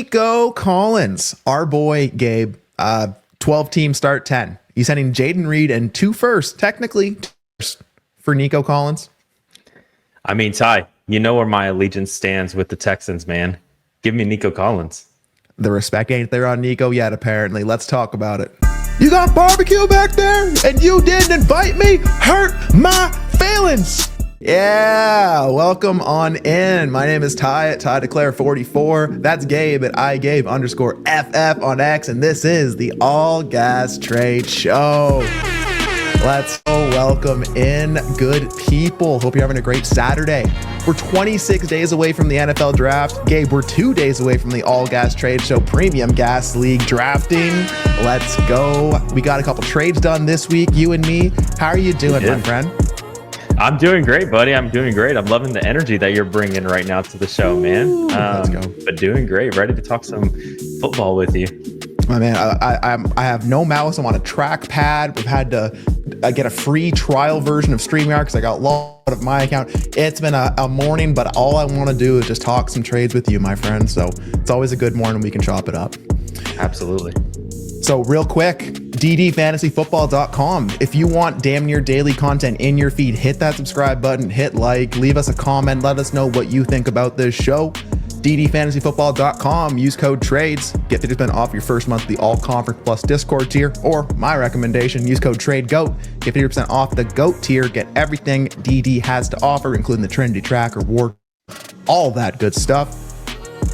Nico Collins, our boy Gabe, 12 team start 10. He's sending Jaden Reed and 2 first, technically, for Nico Collins. I mean, Ty, you know where my allegiance stands with the Texans, man. Give me Nico Collins. The respect ain't there on Nico yet, apparently. Let's talk about it. You got barbecue back there, and you didn't invite me? Hurt my feelings. Yeah, welcome on in. My name is Ty at Ty Declare 44. That's Gabe at iGabe_FF on X, and this is the All Gas Trade Show. Let's go welcome in good people. Hope you're having a great Saturday. We're 26 days away from the NFL draft. Gabe, we're 2 days away from the All Gas Trade Show Premium Gas League drafting. Let's go. We got a couple trades done this week, you and me. How are you doing, my friend? I'm doing great, buddy. I'm doing great. I'm loving the energy that you're bringing right now to the show, man. Let's go. But doing great. Ready to talk some football with you. My man, I have no mouse. I'm on a trackpad. We've had to get a free trial version of StreamYard because I got logged of my account. It's been a morning, but all I want to do is just talk some trades with you, my friend. So it's always a good morning. We can chop it up. Absolutely. So real quick, DDFantasyFootball.com. If you want damn near daily content in your feed, hit that subscribe button, hit like, leave us a comment, let us know what you think about this show. DDFantasyFootball.com. Use code TRADES. Get 50% off your first month of the All Conference Plus Discord tier. Or my recommendation, use code TRADEGOAT. Get 50% off the GOAT tier. Get everything DD has to offer, including the Trinity Tracker, War, all that good stuff.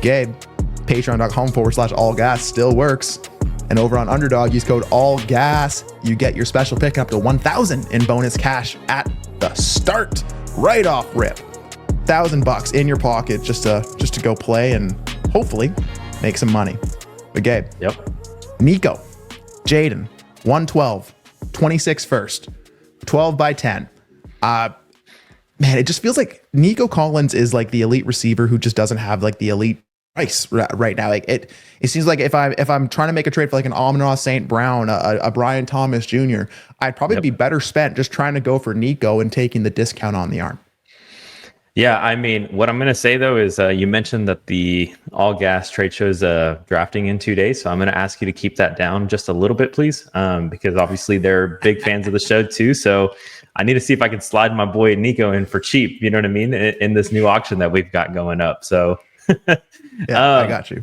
Gabe, Patreon.com/allgas still works. And over on Underdog, use code ALLGAS. You get your special pick up to $1,000 in bonus cash at the start, right off rip. $1,000 in your pocket just to go play and hopefully make some money. But Gabe, Nico, Jaden, 112, 26 first, 12 by 10. Man, it just feels like Nico Collins is like the elite receiver who just doesn't have like the elite price right now. Like it seems like if I'm trying to make a trade for like an Amon-Ra St. Brown, a Brian Thomas Jr., I'd probably be better spent just trying to go for Nico and taking the discount on the arm. Yeah, I mean, what I'm going to say, though, is you mentioned that the All Gas Trade Show is drafting in 2 days. So I'm going to ask you to keep that down just a little bit, please, because obviously they're big fans of the show, too. So I need to see if I can slide my boy Nico in for cheap, you know what I mean, in this new auction that we've got going up. So I got you.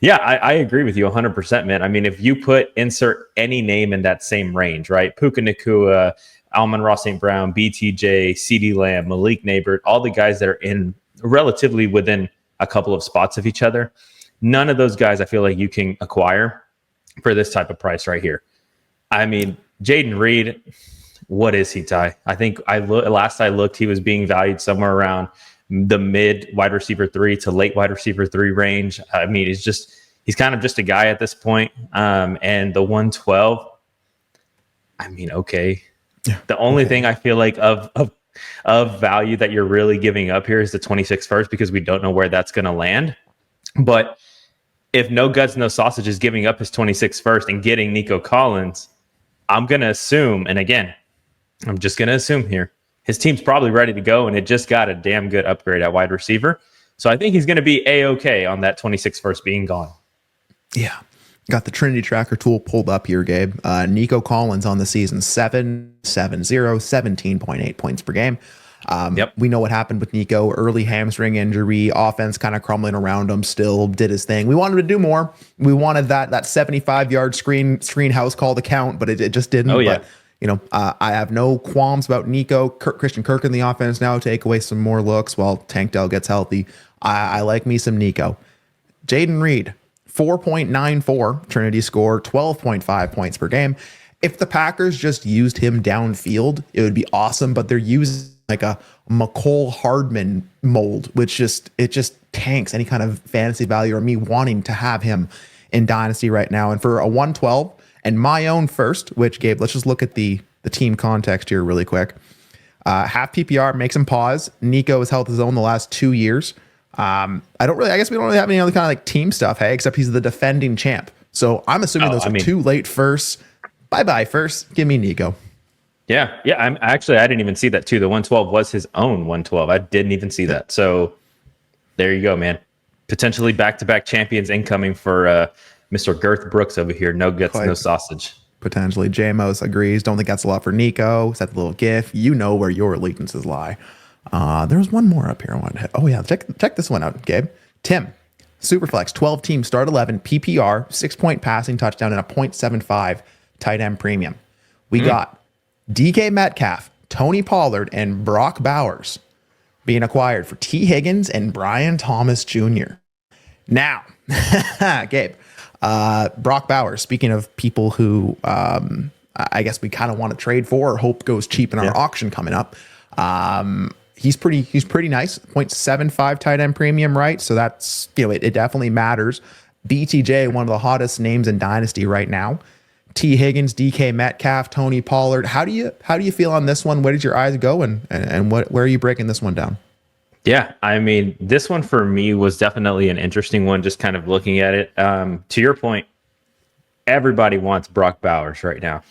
Yeah, I agree with you 100%, man. I mean, if you insert any name in that same range, right? Puka Nacua, Amon-Ra St. Brown, BTJ, CeeDee Lamb, Malik Neighbor, all the guys that are in relatively within a couple of spots of each other. None of those guys I feel like you can acquire for this type of price right here. I mean, Jaden Reed, what is he, Ty? I think last I looked, he was being valued somewhere around the mid wide receiver 3 to late wide receiver 3 range. I mean, he's kind of just a guy at this point. And the 112, I mean, okay. The only thing I feel like of value that you're really giving up here is the 26 first, because we don't know where that's going to land. But if No Guts, No Sausage is giving up his 26 first and getting Nico Collins, I'm going to assume, and again, I'm just going to assume here, his team's probably ready to go, and it just got a damn good upgrade at wide receiver. So I think he's going to be A-okay on that 26 first being gone. Yeah. Got the Trinity Tracker tool pulled up here, Gabe. Nico Collins on the season, 17.8 points per game. We know what happened with Nico. Early hamstring injury, offense kind of crumbling around him, still did his thing. We wanted to do more. We wanted that 75-yard screen house call to count, but it just didn't. But, I have no qualms about Nico. Christian Kirk in the offense now, take away some more looks while Tank Dell gets healthy. I like me some Nico. Jaden Reed, 4.94 Trinity score, 12.5 points per game. If the Packers just used him downfield, it would be awesome, but they're using like a McCole Hardman mold, which just tanks any kind of fantasy value or me wanting to have him in Dynasty right now. And for a 112 and my own first, which Gabe, let's just look at the team context here really quick. Half PPR makes him pause. Nico has held his own the last 2 years. I guess we don't really have any other kind of like team stuff, hey, except he's the defending champ. So I'm assuming those are 2 late firsts. Bye first. Give me Nico. Yeah. I didn't even see that too. The 112 was his own 112. I didn't even see that. So there you go, man. Potentially back-to-back champions incoming for Mr. Girth Brooks over here. No guts, no sausage. Potentially. JMOS agrees. Don't think that's a lot for Nico. Set the little GIF. You know where your allegiances lie. There's one more up here I wanted to hit. Oh, yeah. Check this one out, Gabe. Tim, Superflex, 12 team, start 11, PPR, 6-point passing touchdown, and a 0.75 tight end premium. We got DK Metcalf, Tony Pollard, and Brock Bowers being acquired for T. Higgins and Brian Thomas Jr. Now, Gabe, Brock Bowers, speaking of people who I guess we kind of want to trade for or hope goes cheap in our auction coming up. He's pretty nice. 0.75 tight end premium, right? So that's, it definitely matters. BTJ, one of the hottest names in Dynasty right now. T. Higgins, DK Metcalf, Tony Pollard. How do you feel on this one? Where did your eyes go, and where are you breaking this one down? Yeah, I mean, this one for me was definitely an interesting one, just kind of looking at it. To your point, everybody wants Brock Bowers right now.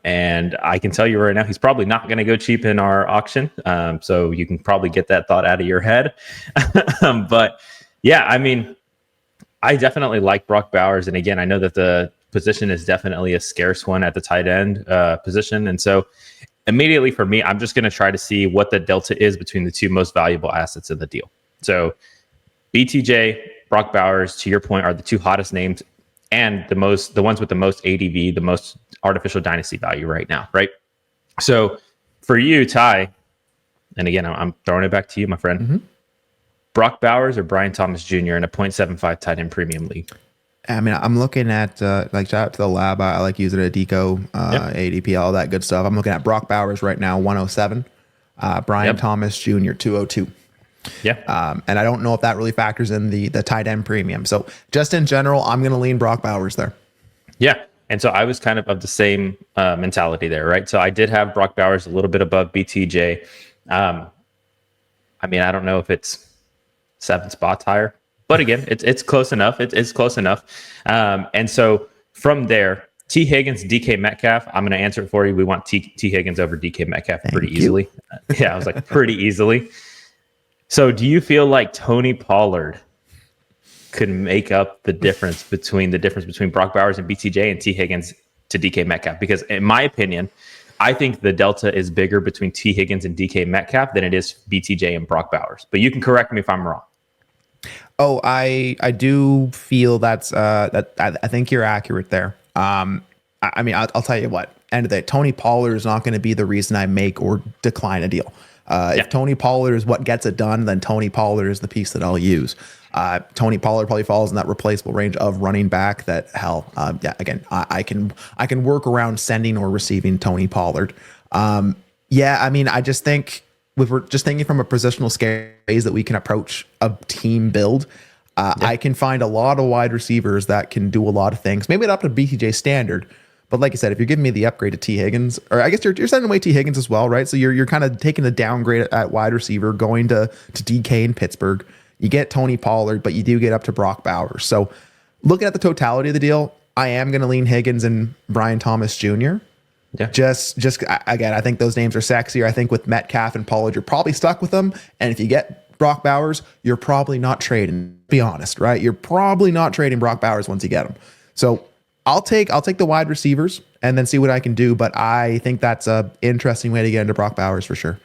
And I can tell you right now, he's probably not going to go cheap in our auction. So you can probably get that thought out of your head. But yeah, I mean, I definitely like Brock Bowers. And again, I know that the position is definitely a scarce one at the tight end position. And so immediately for me, I'm just going to try to see what the delta is between the two most valuable assets in the deal. So BTJ, Brock Bowers, to your point, are the two hottest names and the ones with the most ADV, the most artificial dynasty value right now, right? So for you, Ty, and again, I'm throwing it back to you, my friend. Brock Bowers or Brian Thomas Jr. in a 0.75 tight end premium league? I mean, I'm looking at shout out to the lab. I like using a Deco, ADP, all that good stuff. I'm looking at Brock Bowers right now, 107. Brian Thomas Jr., 202. Yeah. And I don't know if that really factors in the tight end premium. So just in general, I'm going to lean Brock Bowers there. Yeah. And so I was kind of the same mentality there, right? So I did have Brock Bowers a little bit above BTJ. I mean, I don't know if it's 7 spots higher, but again, it's close enough. It's close enough. And so from there, T. Higgins, DK Metcalf, I'm going to answer it for you. We want T. Higgins over DK Metcalf pretty easily. Yeah, I was like, pretty easily. So do you feel like Tony Pollard could make up the difference between Brock Bowers and BTJ and T. Higgins to DK Metcalf? Because in my opinion, I think the delta is bigger between T. Higgins and DK Metcalf than it is BTJ and Brock Bowers. But you can correct me if I'm wrong. Oh, I do feel that I think you're accurate there. I mean, I'll tell you what, end of the day, Tony Pollard is not going to be the reason I make or decline a deal. If Tony Pollard is what gets it done, then Tony Pollard is the piece that I'll use. Tony Pollard probably falls in that replaceable range of running back that again, I can work around sending or receiving Tony Pollard. I mean, I just think we're just thinking from a positional scale ways that we can approach a team build. I can find a lot of wide receivers that can do a lot of things, maybe not up to BTJ standard. But like I said, if you're giving me the upgrade to T. Higgins, or I guess you're sending away T. Higgins as well, right? So you're kind of taking the downgrade at wide receiver, going to DK in Pittsburgh. You get Tony Pollard, but you do get up to Brock Bowers. So looking at the totality of the deal, I am going to lean Higgins and Brian Thomas Jr. Yeah. Just again, I think those names are sexier. I think with Metcalf and Pollard, you're probably stuck with them. And if you get Brock Bowers, you're probably not trading. Be honest, right? You're probably not trading Brock Bowers once you get him. So I'll take the wide receivers and then see what I can do. But I think that's a interesting way to get into Brock Bowers for sure.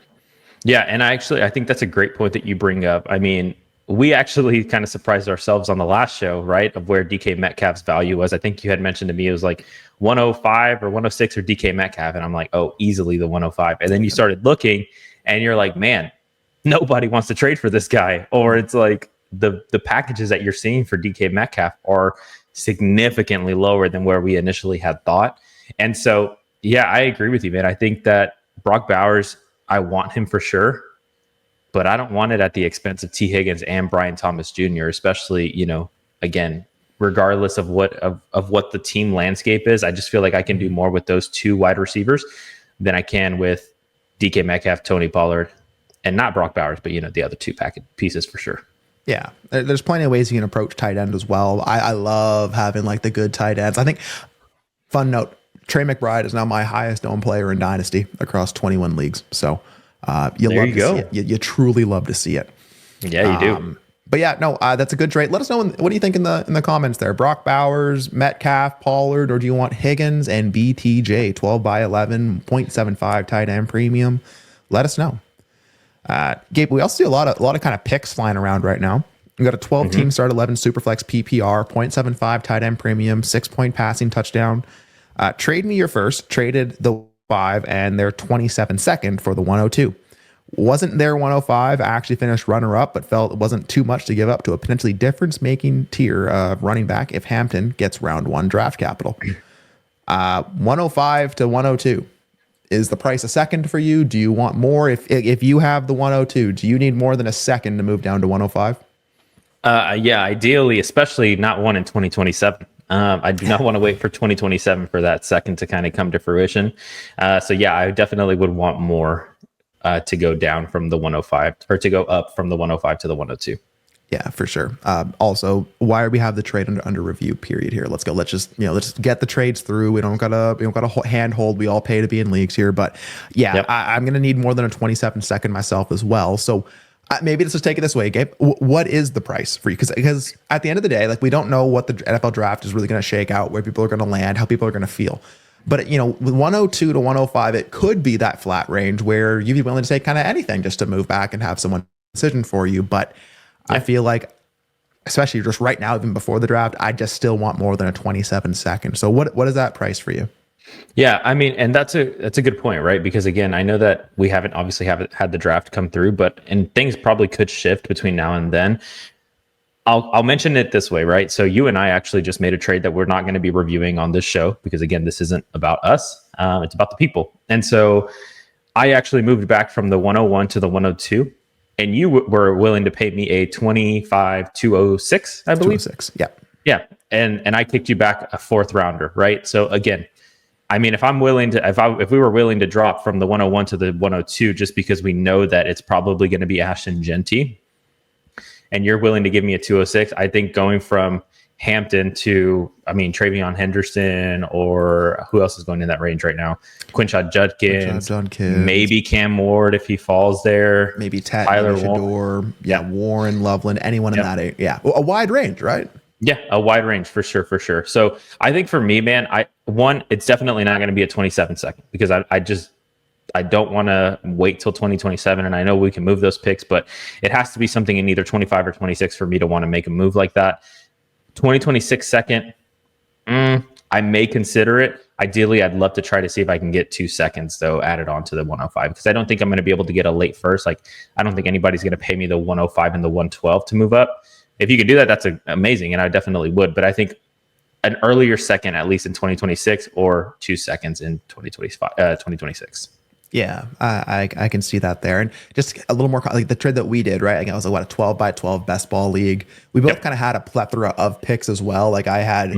Yeah, and I think that's a great point that you bring up. I mean, we actually kind of surprised ourselves on the last show, right, of where DK Metcalf's value was. I think you had mentioned to me it was like 105 or 106 or DK Metcalf, and I'm like, oh, easily the 105. And then you started looking, and you're like, man, nobody wants to trade for this guy. Or it's like the packages that you're seeing for DK Metcalf are significantly lower than where we initially had thought. And so, yeah, I agree with you, man. I think that Brock Bowers, I want him for sure, but I don't want it at the expense of T. Higgins and Brian Thomas Jr., especially, again, regardless of what the team landscape is. I just feel like I can do more with those two wide receivers than I can with DK Metcalf, Tony Pollard, and not Brock Bowers, but, the other two package pieces for sure. Yeah, there's plenty of ways you can approach tight end as well. I love having like the good tight ends. I think, fun note, Trey McBride is now my highest owned player in Dynasty across 21 leagues. So you love to see it. You truly love to see it. Yeah, you do. But yeah, no, that's a good trade. Let us know what do you think in the comments there. Brock Bowers, Metcalf, Pollard, or do you want Higgins and BTJ 12 by 11 0.75 tight end premium? Let us know. Gabe, we also see a lot of kind of picks flying around right now. We got a 12 team start 11 superflex PPR 0.75 tight end premium 6-point passing touchdown. Trade me your first. Traded the 5 and their 27 for the 102. Wasn't their 105, actually finished runner-up, but felt it wasn't too much to give up to a potentially difference-making tier of running back if Hampton gets round 1 draft capital. 105 to 102. Is the price a second for you? Do you want more? If you have the 102, do you need more than a second to move down to 105? Yeah, ideally, especially not one in 2027. I do not want to wait for 2027 for that second to kind of come to fruition. So yeah, I definitely would want more to go down from the 105 or to go up from the 105 to the 102. Yeah, for sure. Also, why do we have the trade under review period here? Let's go. Let's just get the trades through. We don't gotta handhold. We all pay to be in leagues here, but yeah, yep. I'm gonna need more than a 27 myself as well. So maybe let's just take it this way, Gabe. What is the price for you? Because at the end of the day, like we don't know what the NFL draft is really gonna shake out, where people are gonna land, how people are gonna feel. But with 102 to 105, it could be that flat range where you'd be willing to take kind of anything just to move back and have someone decision for you. But yeah. I feel like, especially just right now, even before the draft, I just still want more than a 27 second. So what is that price for you? Yeah, I mean, and that's a good point, right? Because again, I know that we haven't had the draft come through, and things probably could shift between now and then. I'll mention it this way, right? So you and I actually just made a trade that we're not going to be reviewing on this show because again, this isn't about us. It's about the people. And so I actually moved back from the 101 to the 102, and you were willing to pay me a 25,206, I believe. 206, yeah. Yeah. And I kicked you back a 4th rounder, right? So again, I mean, if we were willing to drop from the 101 to the 102 just because we know that it's probably going to be Ashton Genty, and you're willing to give me a 206, I think going from Hampton to, Travion Henderson, or who else is going in that range right now? Quinshad Judkins, maybe Cam Ward if he falls there. Maybe Tyler Warren. Yeah, Warren, Loveland, anyone in that area. Yeah, a wide range, right? Yeah, a wide range for sure. So I think for me, man, it's definitely not going to be a 27 second because I don't want to wait till 2027, and I know we can move those picks, but it has to be something in either 25 or 26 for me to want to make a move like that. 2026 second, I may consider it. Ideally, I'd love to try to see if I can get 2 seconds, though, added on to the 105, because I don't think I'm going to be able to get a late first. Like, I don't think anybody's going to pay me the 105 and the 112 to move up. If you could do that, that's amazing, and I definitely would. But I think an earlier second, at least in 2026, or 2 seconds in 2026. Yeah, I can see that there. And just a little more, like the trade that we did, right? Like I was like, a 12 by 12 best ball league. We both kind of had a plethora of picks as well. Like I had I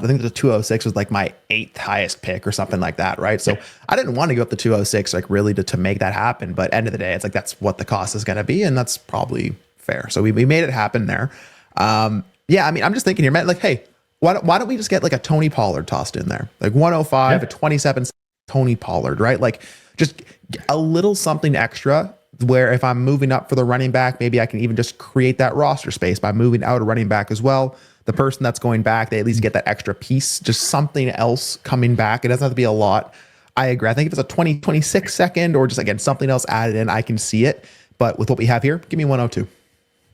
think the 206 was like my 8th highest pick or something like that, right? So I didn't want to go up the 206 like really to make that happen. But end of the day, it's like that's what the cost is going to be, and that's probably fair. So we made it happen there. Yeah, I'm just thinking here, man, like, hey, why don't we just get like a Tony Pollard tossed in there? Like 105, a 27 Tony Pollard, right? Like just a little something extra where if I'm moving up for the running back, maybe I can even just create that roster space by moving out a running back as well. The person that's going back, they at least get that extra piece, just something else coming back. It doesn't have to be a lot. I agree. I think if it's a 26 second or just again, something else added in, I can see it. But with what we have here, give me 102.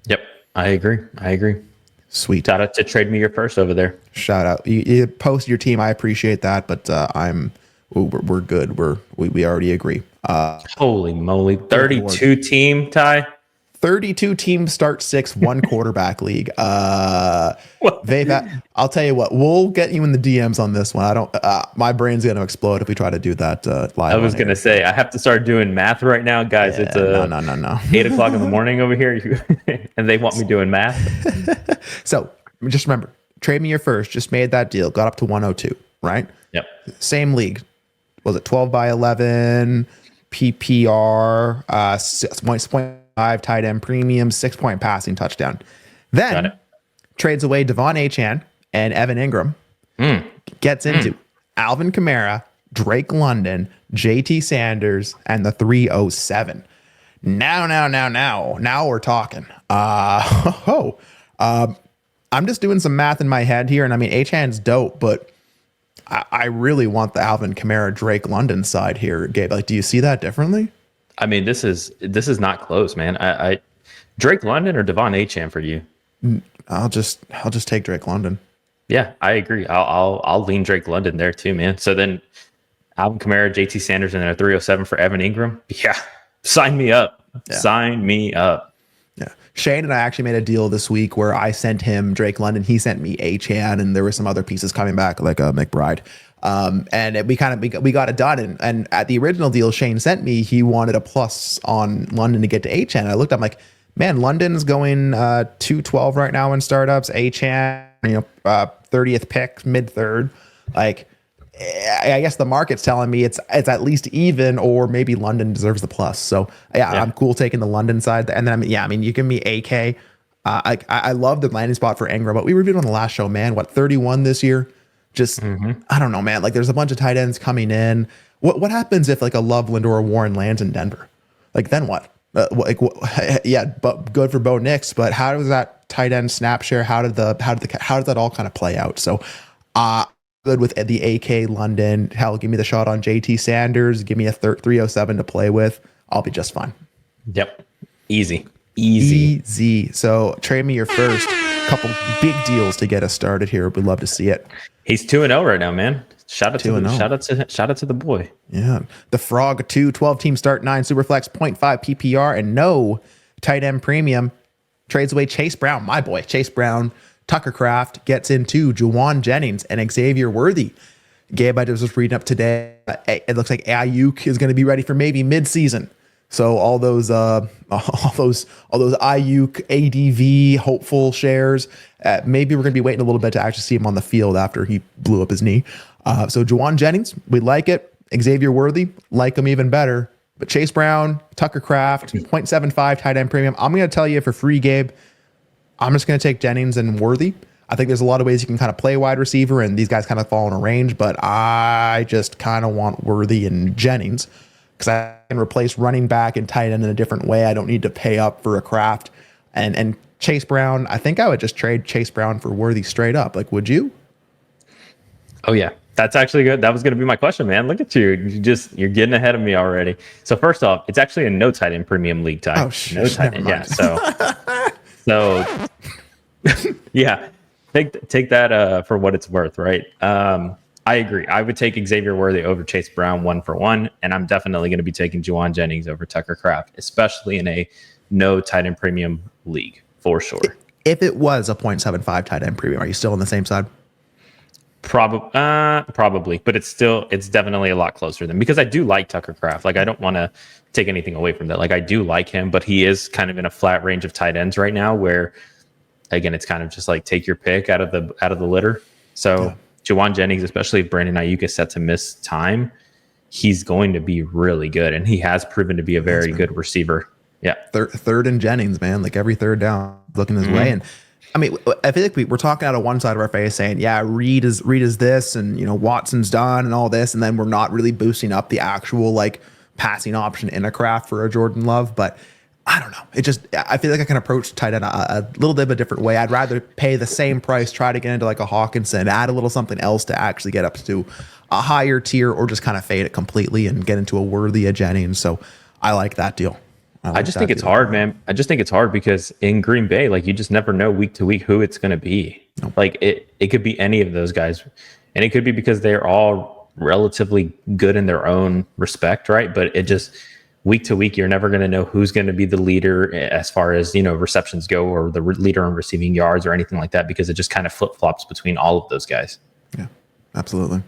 Yep. I agree. Sweet. Shout out to trade me your first over there. Shout out. You post your team. I appreciate that, but we're good. We already agree. Holy moly. 32 team, Ty. 32 team start 6, 1 quarterback league. Vape, I'll tell you what, we'll get you in the DMs on this one. My brain's going to explode if we try to do that live. I was going to say, I have to start doing math right now, guys. Yeah, it's no. 8 o'clock in the morning over here, and they want me doing math. So just remember, trade me your first, just made that deal, got up to 102, right? Yep. Same league. Was it 12 by 11, PPR, 6.5 tight end premium, 6-point passing touchdown. Then trades away Devon Achane and Evan Ingram. Gets into Alvin Kamara, Drake London, JT Sanders, and the 307. Now we're talking. I'm just doing some math in my head here, and I mean, Achan's dope, but I really want the Alvin Kamara Drake London side here, Gabe. Like, do you see that differently? I mean, this is not close, man. I Drake London or Devon Achane for you? I'll just take Drake London. Yeah, I agree. I'll lean Drake London there too, man. So then Alvin Kamara, JT Sanders, and a 307 for Evan Ingram. Yeah, sign me up. Yeah. Sign me up. Yeah. Shane and I actually made a deal this week where I sent him Drake London. He sent me Achane, and there were some other pieces coming back like a McBride. And we got it done. And at the original deal Shane sent me, he wanted a plus on London to get to Achane. I looked, I'm like, man, London's going 212 right now in startups. Achane, 30th pick, mid third. Like, I guess the market's telling me it's at least even, or maybe London deserves the plus. So yeah. I'm cool taking the London side. And then you give me AK. I love the landing spot for Ingram, but we reviewed on the last show, man. 31 this year? Just I don't know, man. Like, there's a bunch of tight ends coming in. What happens if like a Loveland or a Warren lands in Denver? Like, then what? Yeah, but good for Bo Nix. But how does that tight end snap share? How did that all kind of play out? So, good with the AK London. Hell, give me the shot on JT Sanders. Give me a 307 to play with. I'll be just fine. Yep, easy. So trade me your first couple big deals to get us started here. We'd love to see it. He's 2-0 right now, man. Shout out to the boy. Yeah. The Frog 12 team start 9 Superflex 0.5 PPR and no tight end premium. Trades away Chase Brown, my boy. Chase Brown, Tucker Kraft gets into Juwan Jennings and Xavier Worthy. Gabe, I just was reading up today. It looks like Ayuk is going to be ready for maybe mid-season. So all those Ayuk ADV hopeful shares, maybe we're going to be waiting a little bit to actually see him on the field after he blew up his knee. So Juwan Jennings, we like it. Xavier Worthy, like him even better. But Chase Brown, Tucker Kraft, 0.75 tight end premium. I'm going to tell you for free, Gabe, I'm just going to take Jennings and Worthy. I think there's a lot of ways you can kind of play wide receiver, and these guys kind of fall in a range, but I just kind of want Worthy and Jennings because I can replace running back and tight end in a different way. I don't need to pay up for a Kraft. And Chase Brown, I think I would just trade Chase Brown for Worthy straight up. Like, would you? Oh, yeah. That's actually good. That was going to be my question, man. Look at you. You're getting ahead of me already. So first off, it's actually a no tight end premium league time. Oh, no tight end. Yeah. So yeah, take that for what it's worth, right? I agree. I would take Xavier Worthy over Chase Brown 1-for-1, and I'm definitely going to be taking Juwan Jennings over Tucker Kraft, especially in a no tight end premium league for sure. If it was a 0.75 tight end premium, are you still on the same side? Probably, but it's definitely a lot closer than, because I do like Tucker Kraft. Like, I don't want to take anything away from that. Like, I do like him, but he is kind of in a flat range of tight ends right now where, again, it's kind of just like take your pick out of the litter. So Juwan Jennings, especially if Brandon Ayuk is set to miss time, he's going to be really good, and he has proven to be a very good receiver. Yeah, third and Jennings, man, like every third down looking his way. And I mean, I feel like we're talking out of one side of our face saying, yeah, Reed is this, and Watson's done and all this, and then we're not really boosting up the actual like passing option in a Kraft for a Jordan Love. But I don't know. I feel like I can approach tight end a little bit of a different way. I'd rather pay the same price, try to get into like a Hawkinson, add a little something else to actually get up to a higher tier, or just kind of fade it completely and get into a Worthy Jennings. So I like that deal. I just think it's hard, man. I just think it's hard because in Green Bay, like, you just never know week to week who it's going to be. Nope. Like, it could be any of those guys, and it could be because they're all relatively good in their own respect, right? But it just week to week, you're never going to know who's going to be the leader as far as receptions go, or the leader in receiving yards or anything like that, because it just kind of flip flops between all of those guys. Yeah, absolutely.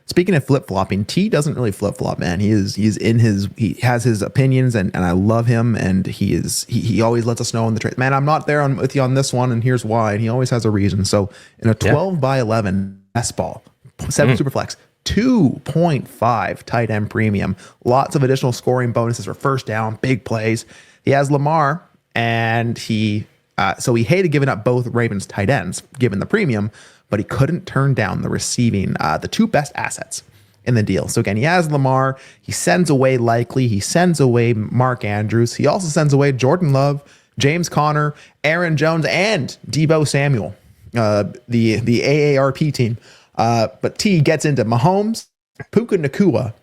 Speaking of flip-flopping, T doesn't really flip-flop, man. He has his opinions, and I love him, and he always lets us know in the trade. Man, I'm not there with you on this one, and here's why. And he always has a reason. So in a 12 by 11 best ball, 7 Superflex, 2.5 tight end premium, lots of additional scoring bonuses for first down, big plays. He has Lamar, and so he hated giving up both Ravens tight ends, given the premium, but he couldn't turn down the receiving, the two best assets. in the deal. So again, he has Lamar. He sends away Likely. He sends away Mark Andrews. He also sends away Jordan Love, James Conner, Aaron Jones, and Deebo Samuel, the AARP team. But T gets into Mahomes, Puka Nacua,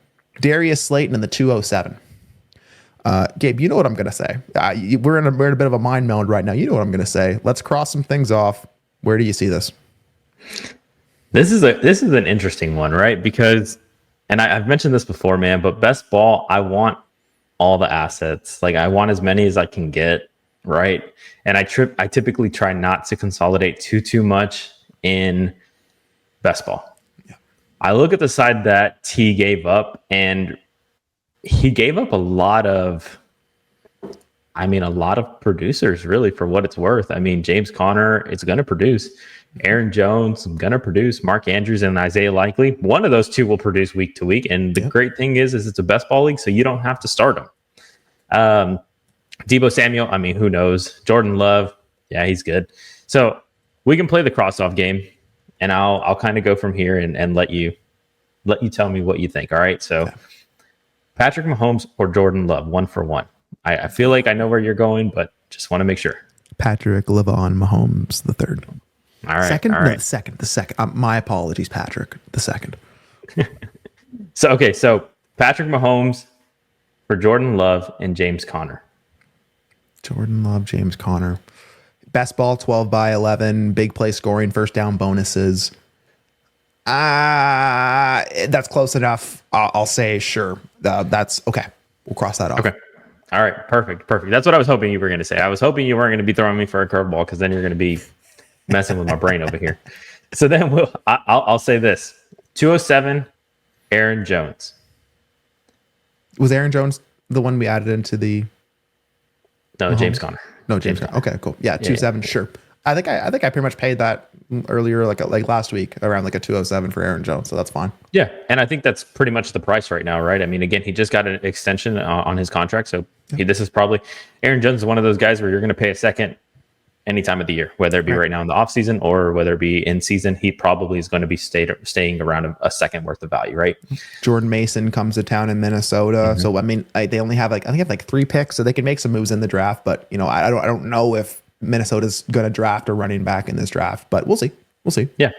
Darius Slayton, and the 207. Gabe, you know what I'm going to say. We're in a bit of a mind meld right now. You know what I'm going to say. Let's cross some things off. Where do you see this? This is an interesting one, right? Because, and I've mentioned this before, man, but best ball, I want all the assets. Like, I want as many as I can get, right? And I typically try not to consolidate too much in best ball. Yeah. I look at the side that T gave up, and he gave up a lot of producers, really, for what it's worth. I mean, James Conner is going to produce. Aaron Jones is going to produce. Mark Andrews and Isaiah Likely. One of those two will produce week to week. And the great thing is it's a best ball league, so you don't have to start them. Deebo Samuel, I mean, who knows? Jordan Love, yeah, he's good. So we can play the cross-off game, and I'll kind of go from here and let you tell me what you think. All right, so Patrick Mahomes or Jordan Love, 1 for 1. I feel like I know where you're going, but just want to make sure. Patrick Levon Mahomes the third. All right. Second? All right. No, the second. The second. My apologies, Patrick. The second. So Patrick Mahomes for Jordan Love and James Conner. Jordan Love, James Conner. Best ball, 12 by 11. Big play scoring, first down bonuses. That's close enough. I'll say sure. That's okay. We'll cross that off. Okay. All right. Perfect. That's what I was hoping you were going to say. I was hoping you weren't going to be throwing me for a curveball, because then you're going to be messing with my brain over here. So then I'll say this: 207, Aaron Jones. Was Aaron Jones the one we added into the? No, James Conner. No, James Conner. Okay, cool. Yeah, 207. Sure. I think I pretty much paid that earlier, like last week, around like a 207 for Aaron Jones. So that's fine. Yeah, and I think that's pretty much the price right now, right? I mean, again, he just got an extension on his contract, so this is probably Aaron Jones is one of those guys where you're going to pay a second any time of the year, whether it be right now in the offseason or whether it be in season. He probably is going to be staying around a second worth of value, right? Jordan Mason comes to town in Minnesota. So I mean, they only have I think 3 picks, so they can make some moves in the draft. But I don't know if Minnesota's going to draft a running back in this draft, but we'll see. Yeah.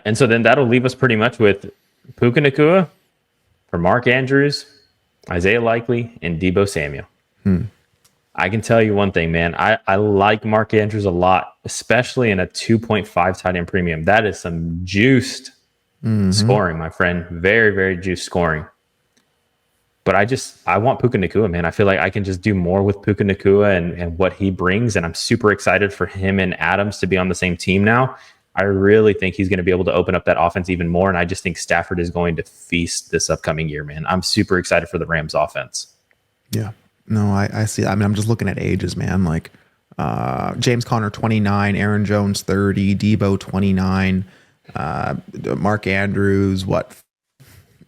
And so then that'll leave us pretty much with Puka Nacua for Mark Andrews, Isaiah Likely, and Deebo Samuel. I can tell you one thing, man. I like Mark Andrews a lot, especially in a 2.5 tight end premium. That is some juiced scoring, my friend. Very, very juiced scoring. But I want Puka Nacua, man. I feel like I can just do more with Puka Nacua and what he brings. And I'm super excited for him and Adams to be on the same team now. I really think he's going to be able to open up that offense even more. And I just think Stafford is going to feast this upcoming year, man. I'm super excited for the Rams offense. Yeah. No, I see. I mean, I'm just looking at ages, man. Like James Conner, 29, Aaron Jones, 30, Deebo, 29, Mark Andrews,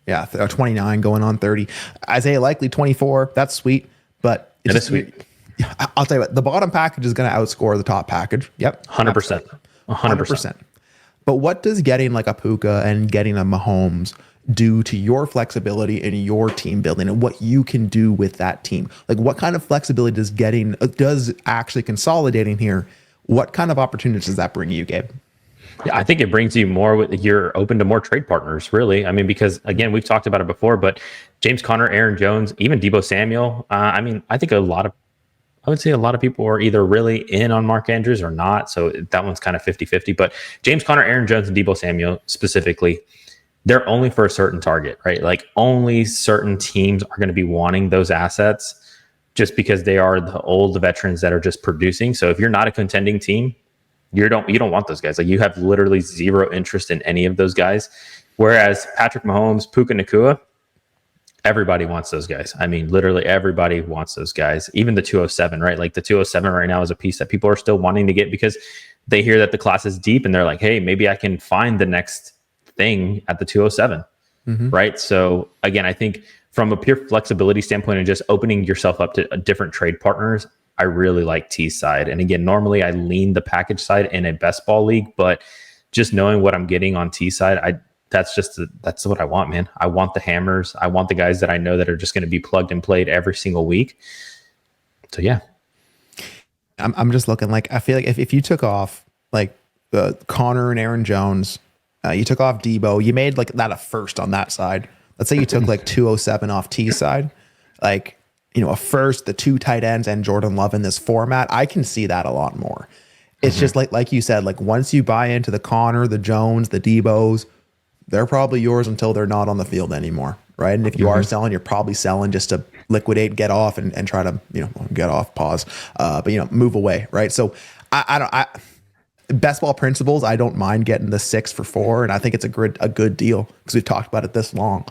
29 going on 30. Isaiah Likely, 24. That's sweet, but it is sweet. I'll tell you what, the bottom package is going to outscore the top package. Yep. 100%. 100%. But what does getting like a Puka and getting a Mahomes do to your flexibility and your team building and what you can do with that team? Like, what kind of flexibility does actually consolidating here? What kind of opportunities does that bring you, Gabe? Yeah, I think it brings you more. You're open to more trade partners, really. I mean, because again, we've talked about it before, but James Conner, Aaron Jones, even Deebo Samuel. I mean, I think I would say a lot of people are either really in on Mark Andrews or not. So that one's kind of 50-50. But James Conner, Aaron Jones, and Deebo Samuel specifically, they're only for a certain target, right? Like, only certain teams are going to be wanting those assets just because they are the old veterans that are just producing. So if you're not a contending team, you don't want those guys. Like, you have literally zero interest in any of those guys. Whereas Patrick Mahomes, Puka Nacua, everybody wants those guys. I mean, literally everybody wants those guys. Even the 207, right? Like, the 207 right now is a piece that people are still wanting to get because they hear that the class is deep and they're like, hey, maybe I can find the next thing at the 207, right? So again, I think from a pure flexibility standpoint and just opening yourself up to different trade partners, I really like T's side. And again, normally I lean the package side in a best ball league, but just knowing what I'm getting on T's side, that's what I want, man. I want the hammers. I want the guys that I know that are just going to be plugged and played every single week. So yeah, I'm just looking like, I feel like if you took off like Connor and Aaron Jones, you took off Debo, you made like that a first on that side. Let's say you took like 207 off T side, like, a first, the 2 tight ends and Jordan Love in this format. I can see that a lot more. It's just like you said, like once you buy into the Connor, the Jones, the Debos, they're probably yours until they're not on the field anymore, right? And if you are selling, you're probably selling just to liquidate, get off, and try to get off, pause, but move away, right? So I best ball principles, I don't mind getting the 6 for 4, and I think it's a good deal because we've talked about it this long.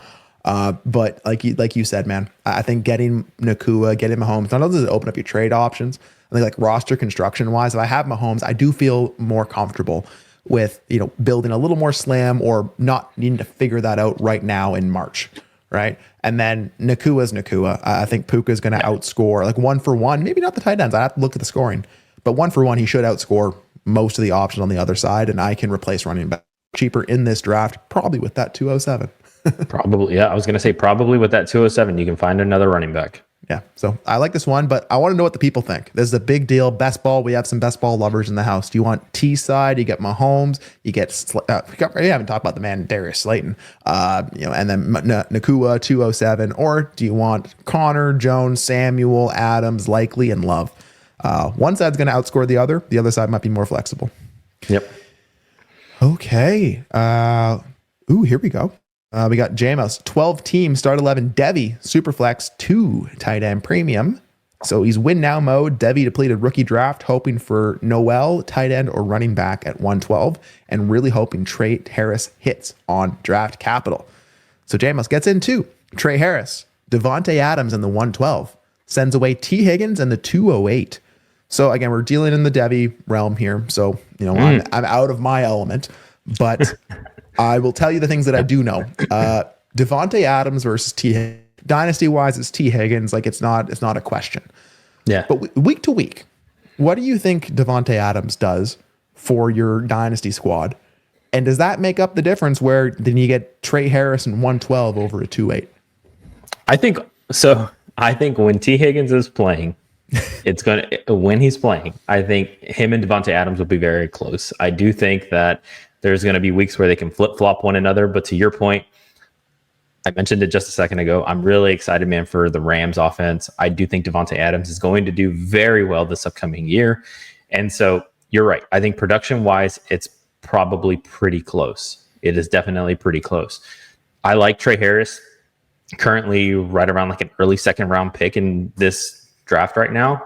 But like you said, man, I think getting Nakua, getting Mahomes, not only does it open up your trade options, I think like roster construction wise, if I have Mahomes, I do feel more comfortable with, building a little more slam or not needing to figure that out right now in March. Right. And then Nakua's Nakua. I think Puka's going to outscore like 1 for 1, maybe not the tight ends. I have to look at the scoring, but 1 for 1, he should outscore most of the options on the other side. And I can replace running back cheaper in this draft, probably with that 207. Probably. Yeah. I was going to say probably with that 207, you can find another running back. Yeah. So I like this one, but I want to know what the people think. This is a big deal. Best ball. We have some best ball lovers in the house. Do you want T side? You get Mahomes. You get, we haven't talked about the man, Darius Slayton, and then Nakua 207, or do you want Connor, Jones, Samuel, Adams, Likely, and Love? One side's going to outscore the other. The other side might be more flexible. Yep. Okay. Here we go. We got Jamos, 12 teams, start 11. Devy, Superflex, 2 tight end premium. So he's win now mode. Devy depleted rookie draft, hoping for Noel, tight end or running back at 112, and really hoping Trey Harris hits on draft capital. So Jamos gets in 2. Trey Harris, Devontae Adams in the 112, sends away T. Higgins in the 208. So again, we're dealing in the Devy realm here. So, I'm out of my element, but I will tell you the things that I do know. Devontae Adams versus T. Higgins. Dynasty wise, it's T. Higgins. Like it's not a question. Yeah. But week to week, what do you think Devontae Adams does for your dynasty squad? And does that make up the difference where then you get Trey Harris in 112 over a 2-8? I think so. I think when T. Higgins is playing, when he's playing, I think him and Devontae Adams will be very close. I do think that there's going to be weeks where they can flip-flop one another. But to your point, I mentioned it just a second ago. I'm really excited, man, for the Rams offense. I do think Devontae Adams is going to do very well this upcoming year. And so you're right. I think production-wise, it's probably pretty close. It is definitely pretty close. I like Trey Harris, currently right around like an early second-round pick in this draft right now.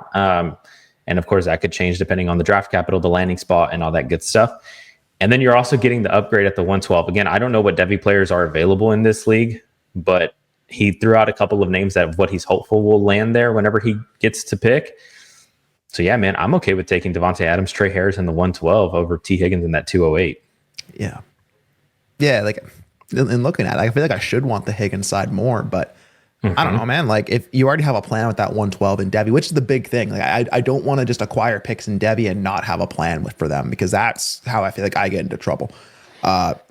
And, of course, that could change depending on the draft capital, the landing spot, and all that good stuff. And then you're also getting the upgrade at the 112. Again, I don't know what Devy players are available in this league, but he threw out a couple of names that what he's hopeful will land there whenever he gets to pick. So, yeah, man, I'm okay with taking Devontae Adams, Trey Harris in the 112 over T. Higgins in that 208. Yeah. Yeah, like in looking at it, I feel like I should want the Higgins side more, but I don't know, man. Like if you already have a plan with that 112 in Devy, which is the big thing. Like I don't want to just acquire picks in Devy and not have a plan for them, because that's how I feel like I get into trouble.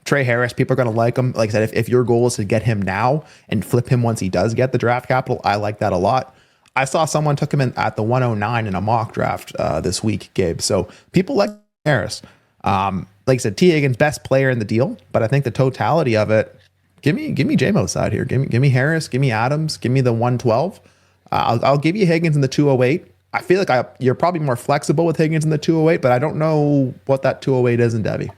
Trey Harris, people are going to like him. Like I said, if your goal is to get him now and flip him once he does get the draft capital, I like that a lot. I saw someone took him in at the 109 in a mock draft this week, Gabe. So people like Harris. Like I said, T. Higgins, best player in the deal, but I think the totality of it, give me JMO's side here. Give me Harris, give me Adams, give me the 112. I'll give you Higgins in the 208. I feel like you're probably more flexible with Higgins in the 208, but I don't know what that 208 is in Devy.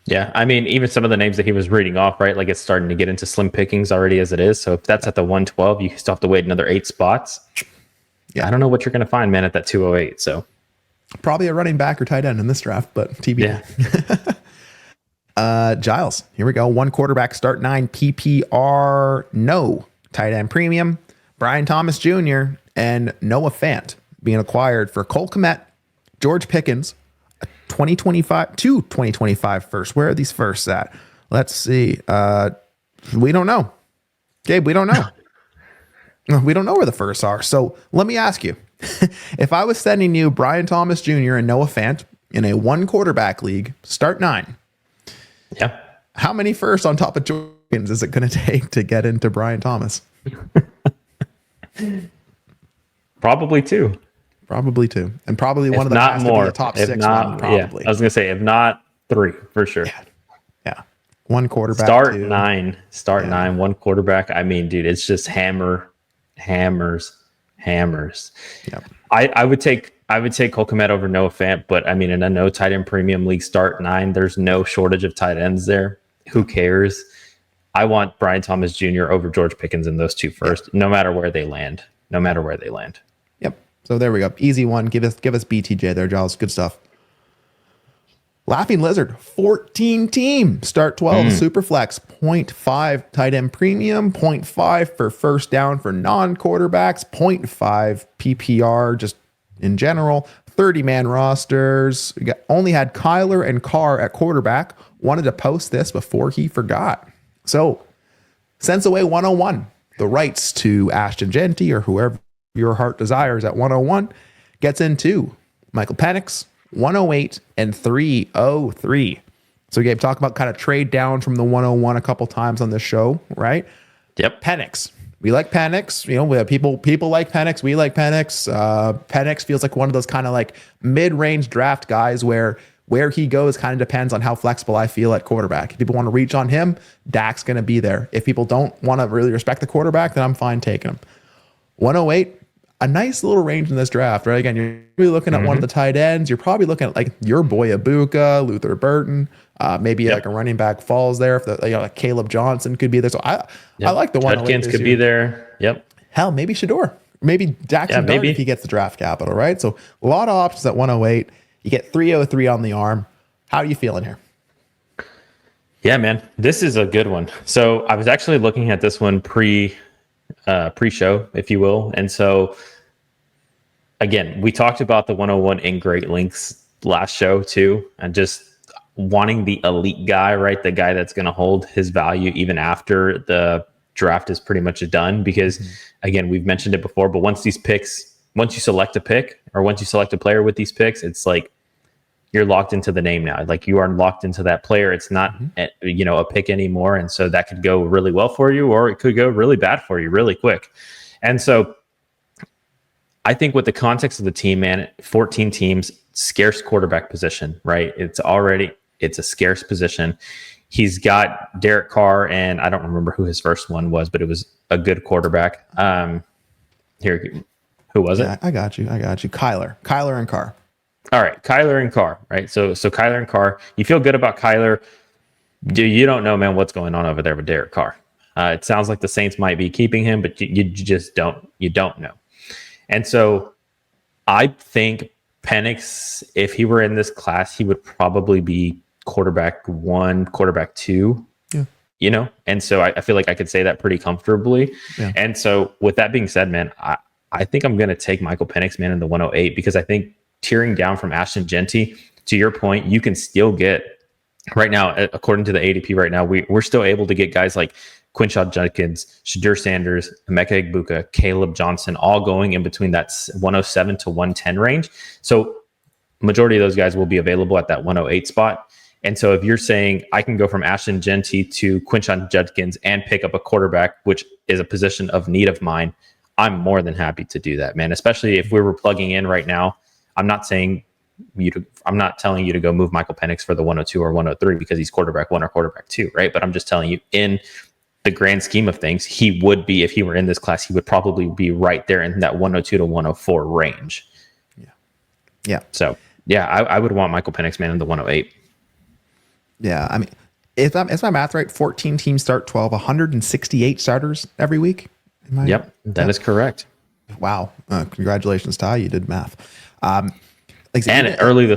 Yeah, I mean, even some of the names that he was reading off, right? Like it's starting to get into slim pickings already as it is. So if that's at the 112, you still have to wait another 8 spots. Yeah, I don't know what you're going to find, man, at that 208. So probably a running back or tight end in this draft, but TBD. Yeah. Giles, here we go. 1 quarterback, start 9 PPR, no tight end premium. Brian Thomas Jr. and Noah Fant being acquired for Cole Kmet, George Pickens, 2025 first. Where are these firsts at? Let's see. We don't know. Gabe, we don't know. We don't know where the firsts are. So let me ask you, if I was sending you Brian Thomas Jr. and Noah Fant in a 1 quarterback league, start 9. Yeah. How many firsts on top of Jorgens is it going to take to get into Brian Thomas? Probably two. Probably two. And probably one If of them not has more. to be a top If 6 not, one, probably. Yeah, I was going to say, if not three, for sure. Yeah. One quarterback. Start two. nine. One quarterback. I mean, dude, it's just hammers. Yep. I would take Cole Kmet over Noah Fant, but I mean, in a no tight end premium league, start 9. There's no shortage of tight ends there. Who cares? I want Brian Thomas Jr. over George Pickens in those two first, no matter where they land. Yep. So there we go. Easy one. Give us BTJ there, Giles. Good stuff. Laughing Lizard, 14 team, start 12, super flex, 0.5 tight end premium, 0.5 for first down for non-quarterbacks, 0.5 PPR just in general, 30-man rosters. Only had Kyler and Carr at quarterback. Wanted to post this before he forgot. So, Sense Away 101, the rights to Ashton Genty or whoever your heart desires at 101, gets into Michael Penix, 108 and 303. So Gabe, talk about kind of trade down from the 101 a couple times on this show, right? Yep. Penix. We like Penix. You know, we have people like Penix. We like Penix. Penix feels like one of those kind of like mid-range draft guys where he goes kind of depends on how flexible I feel at quarterback. If people want to reach on him, Dak's going to be there. If people don't want to really respect the quarterback, then I'm fine taking him. 108. A nice little range in this draft, right? Again, you're really looking at one of the tight ends. You're probably looking at like your boy Ibuka, Luther Burton, maybe like a running back falls there. If like Caleb Johnson could be there. So I like the one. Judkins could be there. Yep. Hell, maybe Shador, maybe Jackson Dart if he gets the draft capital, right? So a lot of options at 108. You get 303 on the arm. How are you feeling here? Yeah, man, this is a good one. So I was actually looking at this one pre-show, if you will. And so, again, we talked about the 101 in great lengths last show too, and just wanting the elite guy, right? The guy that's going to hold his value even after the draft is pretty much done. Because, again, we've mentioned it before, but once you select a pick or once you select a player with these picks, it's like you're locked into the name now. Like you are locked into that player. It's not, a pick anymore. And so that could go really well for you, or it could go really bad for you really quick. And so I think with the context of the team, man, 14 teams, scarce quarterback position, right? It's a scarce position. He's got Derek Carr, and I don't remember who his first one was, but it was a good quarterback. Who was it? I got you. Kyler and Carr. All right, Kyler and Carr, right? So Kyler and Carr, you feel good about Kyler. You don't know, man, what's going on over there with Derek Carr. It sounds like the Saints might be keeping him, but you just don't know. And so I think Penix, if he were in this class, he would probably be quarterback 1, quarterback 2. Yeah. And so I feel like I could say that pretty comfortably. Yeah. And so with that being said, man, I think I'm going to take Michael Penix, man, in the 108, because I think tearing down from Ashton Genty, to your point, you can still get right now, according to the ADP right now, we're still able to get guys like Quinshon Judkins, Shadur Sanders, Emeka Egbuka, Caleb Johnson, all going in between that 107 to 110 range. So majority of those guys will be available at that 108 spot. And so if you're saying I can go from Ashton Genty to Quinshon Judkins and pick up a quarterback, which is a position of need of mine, I'm more than happy to do that, man. Especially if we were plugging in right now. I'm not telling you to go move Michael Penix for the 102 or 103 because he's quarterback 1 or quarterback 2, right? But I'm just telling you, in the grand scheme of things, he would be, if he were in this class, he would probably be right there in that 102 to 104 range. Yeah. So yeah, I would want Michael Penix, man, in the 108. Yeah, I mean, is my math right? 14 teams start 12, 168 starters every week. Yep, that is correct. Wow! Congratulations, Ty. You did math. And early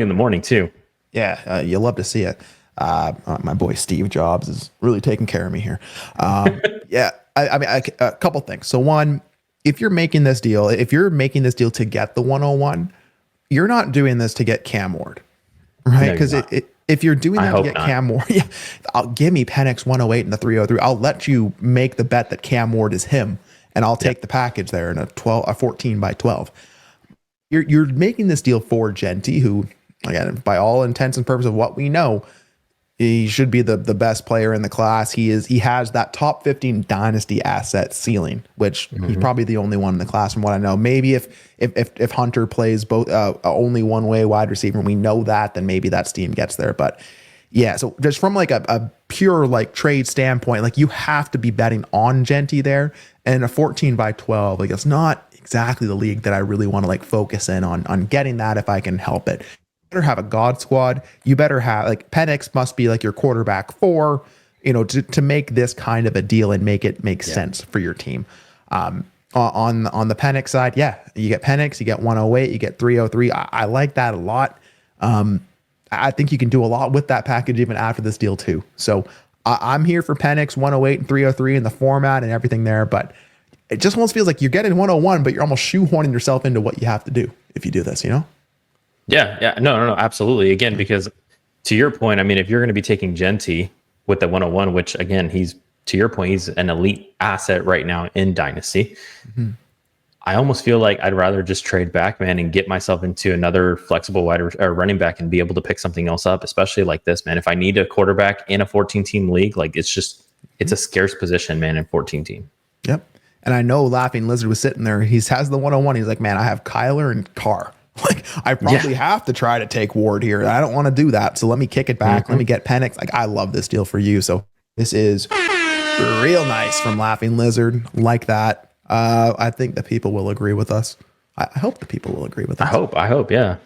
in the morning too. Yeah, you love to see it. My boy Steve Jobs is really taking care of me here. Yeah, I mean, a couple things. So one, if you're making this deal to get the 101, you're not doing this to get Cam Ward, right? Because if you're doing that to get Cam Ward, give me Penix 108 and the 303. I'll let you make the bet that Cam Ward is him, and I'll take the package there in a 14 by 12. You're making this deal for Genty, who, again, by all intents and purposes of what we know, He should be the best player in the class. He has that top 15 dynasty asset ceiling, which he's probably the only one in the class from what I know. Maybe if Hunter plays both only one way wide receiver, and we know that, then maybe that team gets there. But yeah, so just from like a pure like trade standpoint, like you have to be betting on Genty there, and a 14 by 12, like it's not exactly the league that I really want to like focus in on getting that if I can help it. Better have a God squad. You better have like Penix must be like your quarterback 4, to make this kind of a deal and make it make sense for your team. On the Penix side, yeah, you get Penix, you get 108, you get 303. I like that a lot. I think you can do a lot with that package even after this deal too. So I'm here for Penix, 108 and 303 in the format and everything there, but it just almost feels like you're getting 101, but you're almost shoehorning yourself into what you have to do if you do this, Yeah. No, absolutely. Again, because to your point, I mean, if you're going to be taking Genty with the 101, which again, to your point, he's an elite asset right now in Dynasty. I almost feel like I'd rather just trade back, man, and get myself into another flexible running back and be able to pick something else up, especially like this, man. If I need a quarterback in a 14-team league, like it's a scarce position, man, in 14-team. Yep. And I know Laughing Lizard was sitting there. He has the 101. He's like, man, I have Kyler and Carr. Like, I probably have to try to take Ward here. I don't want to do that. So let me kick it back. Let me get Penix. Like, I love this deal for you. So this is real nice from Laughing Lizard. Like that. I think that people will agree with us. I hope the people will agree with us. I hope, yeah.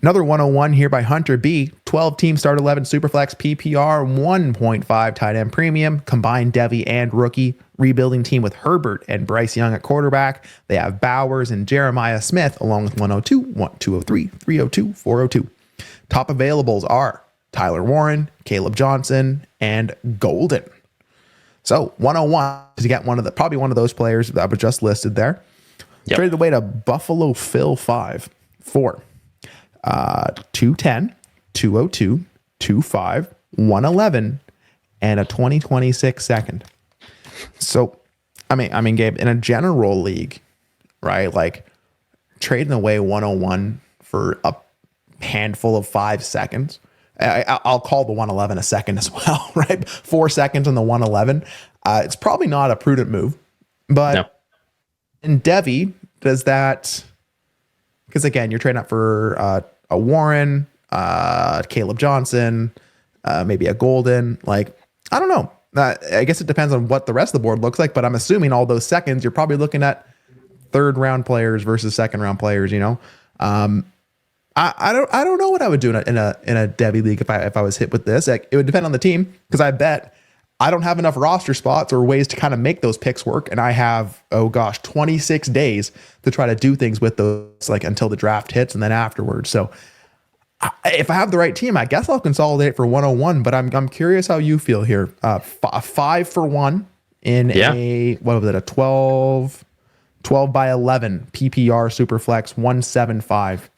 Another 101 here by Hunter B. 12 team start 11 Superflex PPR 1.5 tight end premium combined Devy and rookie rebuilding team with Herbert and Bryce Young at quarterback. They have Bowers and Jeremiah Smith along with 102, 203, 302, 402. Top availables are Tyler Warren, Caleb Johnson, and Golden. So 101 to get probably one of those players that was just listed there. Yep. Traded away to Buffalo Phil 5 for 210, 202, 25, 111, and a 2026 second. So, I mean, Gabe, in a general league, right? Like trading away 101 for a handful of 5 seconds. I'll call the 111 a second as well, right? 4 seconds on the 111. It's probably not a prudent move, but no. In Devy, does that? Because again, you're trading up for a Warren, Caleb Johnson, maybe a Golden. Like, I don't know. I guess it depends on what the rest of the board looks like, but I'm assuming all those seconds, you're probably looking at 3rd round players versus 2nd round players. I don't know what I would do in a Devy league if I was hit with this. Like, it would depend on the team, because I bet I don't have enough roster spots or ways to kind of make those picks work, and I have 26 days to try to do things with those, like until the draft hits and then afterwards. So if I have the right team, I guess I'll consolidate for 101. But I'm curious how you feel here. 5 for 1 in a 12 by 11 PPR Superflex 175.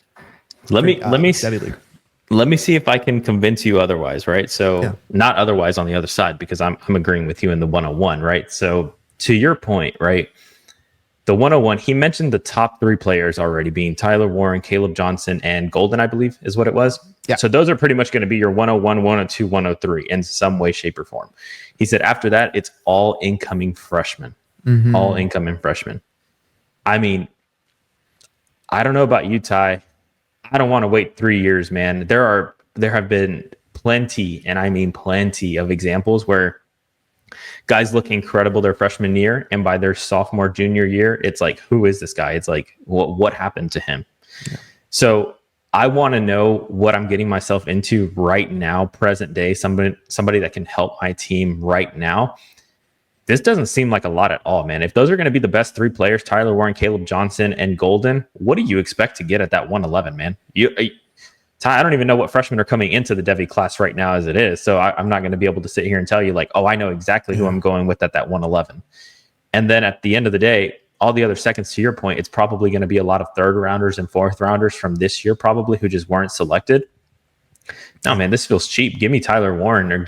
Let me see if I can convince you otherwise, right? So not otherwise on the other side, because I'm agreeing with you in the 101, right? So to your point, right? The 101, he mentioned the top 3 players already being Tyler Warren, Caleb Johnson, and Golden, I believe is what it was. Yeah. So those are pretty much going to be your 101, 102, 103 in some way, shape, or form. He said after that, it's all incoming freshmen. All incoming freshmen. I mean, I don't know about you, Ty. I don't want to wait 3 years, man. There have been plenty, and I mean plenty of examples where guys look incredible their freshman year, and by their sophomore, junior year, it's like, who is this guy? It's like, what happened to him? Yeah. So I want to know what I'm getting myself into right now, present day, somebody that can help my team right now. This doesn't seem like a lot at all, man. If those are going to be the best 3 players, Tyler Warren, Caleb Johnson, and Golden, what do you expect to get at that 111, man? Ty, I don't even know what freshmen are coming into the Devy class right now as it is. So I'm not going to be able to sit here and tell you like, oh, I know exactly who I'm going with at that 111. And then at the end of the day, all the other seconds, to your point, it's probably going to be a lot of 3rd rounders and 4th rounders from this year probably who just weren't selected. No, man, this feels cheap. Give me Tyler Warren, or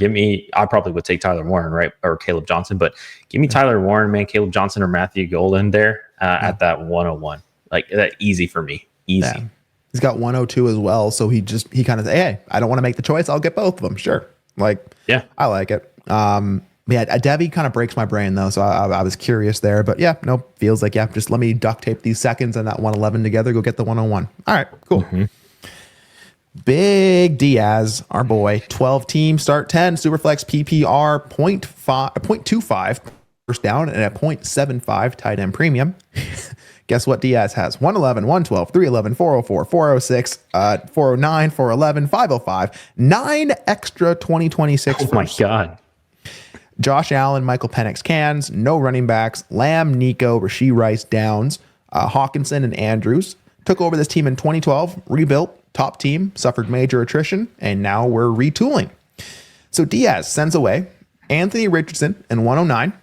I probably would take Tyler Warren, right? Or Caleb Johnson, but give me Tyler Warren, man, Caleb Johnson or Matthew Golden there at that 101. Like, that easy for me. Easy. Yeah. He's got 102 as well. So he kind of say, hey, I don't want to make the choice. I'll get both of them. Sure. Like, yeah, I like it. Devy kind of breaks my brain though, so I was curious there. But yeah, no, feels like just let me duct tape these seconds and that 111 together. Go get the 101. All right, cool. Big Diaz, our boy, 12 team, start 10, Superflex PPR 0.25 first down and a 0.75 tight end premium. Guess what Diaz has? 111, 112, 311, 404, 406, 409, 411, 505, 9 extra 2026 Oh my God. Josh Allen, Michael Penix cans, no running backs, Lamb, Nico, Rashee Rice, Downs, Hawkinson, and Andrews. Took over this team in 2012, rebuilt, top team, suffered major attrition, and now we're retooling. So Diaz sends away Anthony Richardson in 109,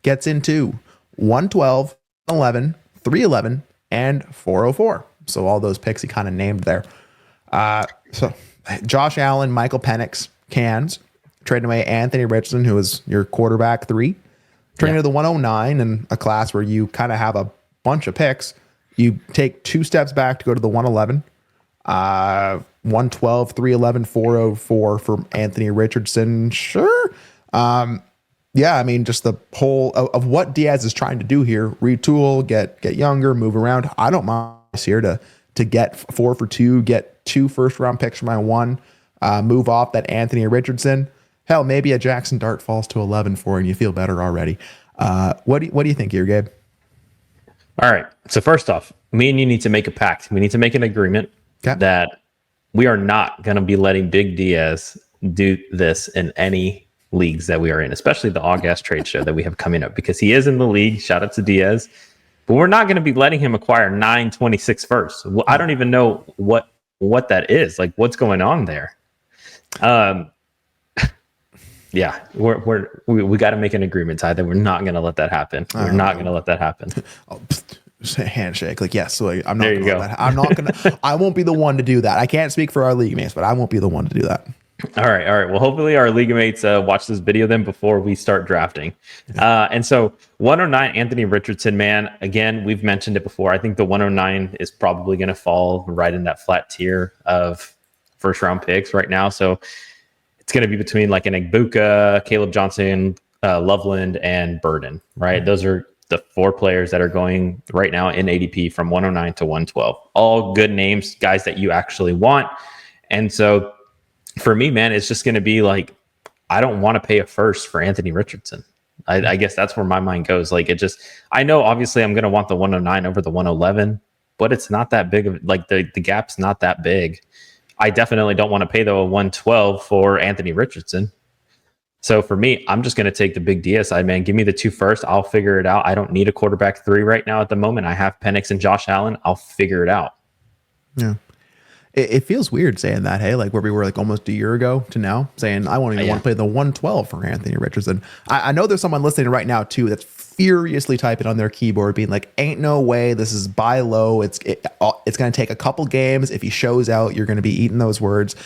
gets into 112, 11, 311, and 404. So all those picks he kind of named there. So Josh Allen, Michael Penix, cans, trading away Anthony Richardson, who is your quarterback 3, turning to the 109 in a class where you kind of have a bunch of picks. You take 2 steps back to go to the 111. 112, 311, 404 for Anthony Richardson. Sure. Yeah, I mean, just the whole of what Diaz is trying to do here, retool, get younger, move around. I don't mind here to get 4 for 2, get 2 first-round picks for my 1, move off that Anthony Richardson. Hell, maybe a Jackson Dart falls to 11 for and you feel better already. What do you think here, Gabe? All right. So first off, me and you need to make a pact. We need to make an agreement that we are not going to be letting Big Diaz do this in any leagues that we are in, especially the August trade show that we have coming up, because he is in the league. Shout out to Diaz. But we're not going to be letting him acquire 926 first. Well, I don't even know what that is. Like, what's going on there? Yeah, we got to make an agreement, Ty, that we're not going to let that happen. We're not going to let that happen. Oh, handshake. Like, yes. So I'm not going to let that. I'm not going to. I won't be the one to do that. I can't speak for our league mates, but I won't be the one to do that. All right. Well, hopefully our league mates watch this video then before we start drafting. And so 109, Anthony Richardson, man, again, we've mentioned it before. I think the 109 is probably going to fall right in that flat tier of first round picks right now. So it's going to be between like an Egbuka, Caleb Johnson, Loveland, and Burden, right? Those are the 4 players that are going right now in ADP from 109 to 112. All good names, guys that you actually want. And so for me, man, it's just going to be like, I don't want to pay a first for Anthony Richardson. I guess that's where my mind goes. Like, I know obviously I'm going to want the 109 over the 111, but it's not that big of like the gap's not that big. I definitely don't want to pay the 112 for Anthony Richardson. So for me, I'm just going to take the big Diaz side, man. Give me the 2 first. I'll figure it out. I don't need a quarterback 3 right now at the moment. I have Penix and Josh Allen. I'll figure it out. Yeah. It feels weird saying that, hey, like where we were like almost a year ago to now saying I won't even want to play the 112 for Anthony Richardson. I know there's someone listening right now too that's furiously typing on their keyboard being like, ain't no way, this is buy low. It's going to take a couple games. If he shows out, you're going to be eating those words.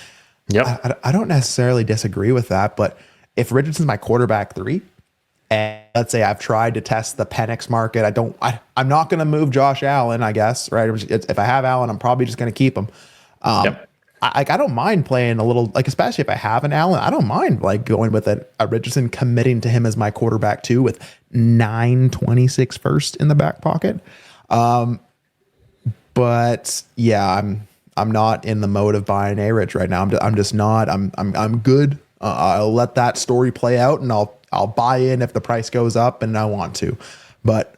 Yep. I don't necessarily disagree with that, but if Richardson's my quarterback 3, and let's say I've tried to test the Penix market, I'm not going to move Josh Allen, I guess, right? If I have Allen, I'm probably just going to keep him. I don't mind playing a little, like, especially if I have an Allen, I don't mind like going with a Richardson, committing to him as my quarterback 2 with 926 first in the back pocket. But yeah, I'm not in the mode of buying A-Rich right now. I'm just not. I'm good. I'll let that story play out, and I'll buy in if the price goes up and I want to. But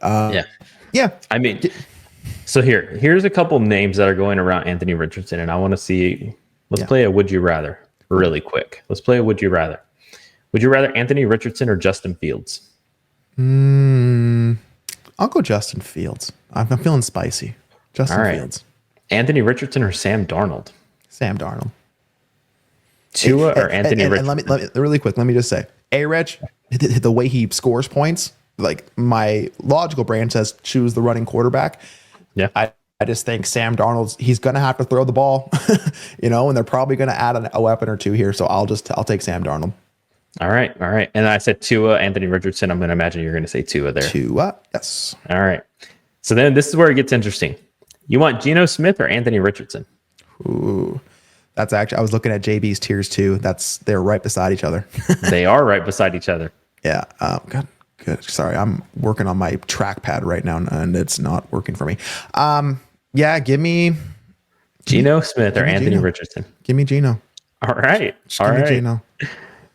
yeah. I mean, so here's a couple names that are going around Anthony Richardson, and I want to see. Let's play a would you rather really quick. Let's play a would you rather. Would you rather Anthony Richardson or Justin Fields? I'll go Justin Fields. I'm feeling spicy. Justin Fields. Anthony Richardson or Sam Darnold? Sam Darnold. Tua or Anthony Richardson? And let me really quick. Let me just say, A-Rich, the way he scores points, like my logical brain says, choose the running quarterback. Yeah. I just think Sam Darnold's, he's going to have to throw the ball, and they're probably going to add a weapon or 2 here. So I'll take Sam Darnold. All right. And I said Tua, Anthony Richardson. I'm going to imagine you're going to say Tua there. Tua, yes. All right. So then this is where it gets interesting. You want Geno Smith or Anthony Richardson? Ooh. That's actually, I was looking at JB's tiers too. They're right beside each other. They are right beside each other. Yeah. Good. Sorry. I'm working on my trackpad right now and it's not working for me. Yeah. Give me Geno Smith or Anthony Richardson. Give me Geno. All right. Give me Geno.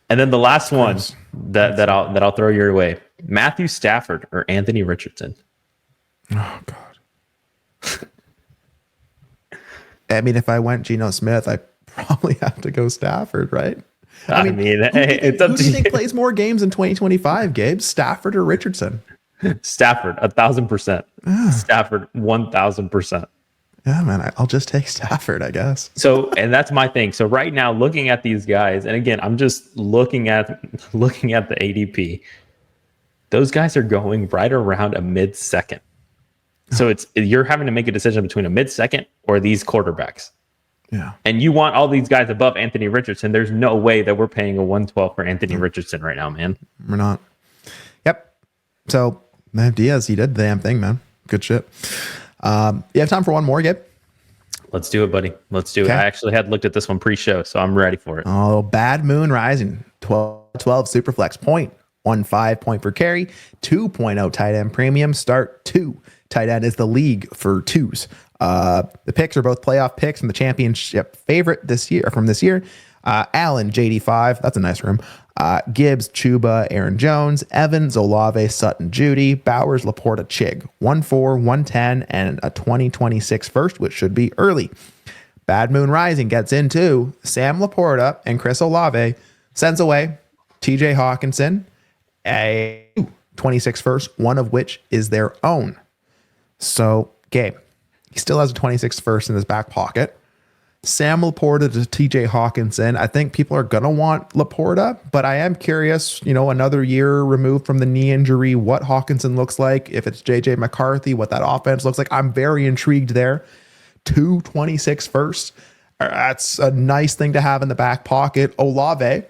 And then the last one that I'll throw your way: Matthew Stafford or Anthony Richardson. Oh God. I mean, if I went Geno Smith, I probably have to go Stafford, right? I mean, who do you think plays more games in 2025, Gabe? Stafford or Richardson? Stafford, 1,000%. Stafford, 1,000%. Yeah, man, I'll just take Stafford, I guess. So, and that's my thing. So right now, looking at these guys, and again, I'm just looking at the ADP. Those guys are going right around a mid-second. So you're having to make a decision between a mid-second or these quarterbacks. Yeah. And you want all these guys above Anthony Richardson. There's no way that we're paying a 112 for Anthony Richardson right now, man. We're not. Yep. So, man, Diaz, he did the damn thing, man. Good shit. You have time for one more, Gabe? Let's do it, buddy. Let's do it. I actually had looked at this one pre-show, so I'm ready for it. Oh, Bad Moon Rising. 12 Superflex point. 1.5 point per carry. 2.0 tight end premium. Start 2. Tight end is the league for twos. The picks are both playoff picks from the championship favorite this year. Allen, JD5. That's a nice room. Gibbs, Chuba, Aaron Jones, Evans, Olave, Sutton, Judy, Bowers, Laporta, Chig. 1.4, 110, and a 2026 first, which should be early. Bad Moon Rising gets into Sam Laporta and Chris Olave, sends away TJ Hawkinson, a 26 first, one of which is their own. So, Gabe, he still has a 26 first in his back pocket. Sam Laporta to TJ Hawkinson. I think people are going to want Laporta, but I am curious, another year removed from the knee injury, what Hawkinson looks like. If it's JJ McCarthy, what that offense looks like. I'm very intrigued there. 226 first. That's a nice thing to have in the back pocket. Olave,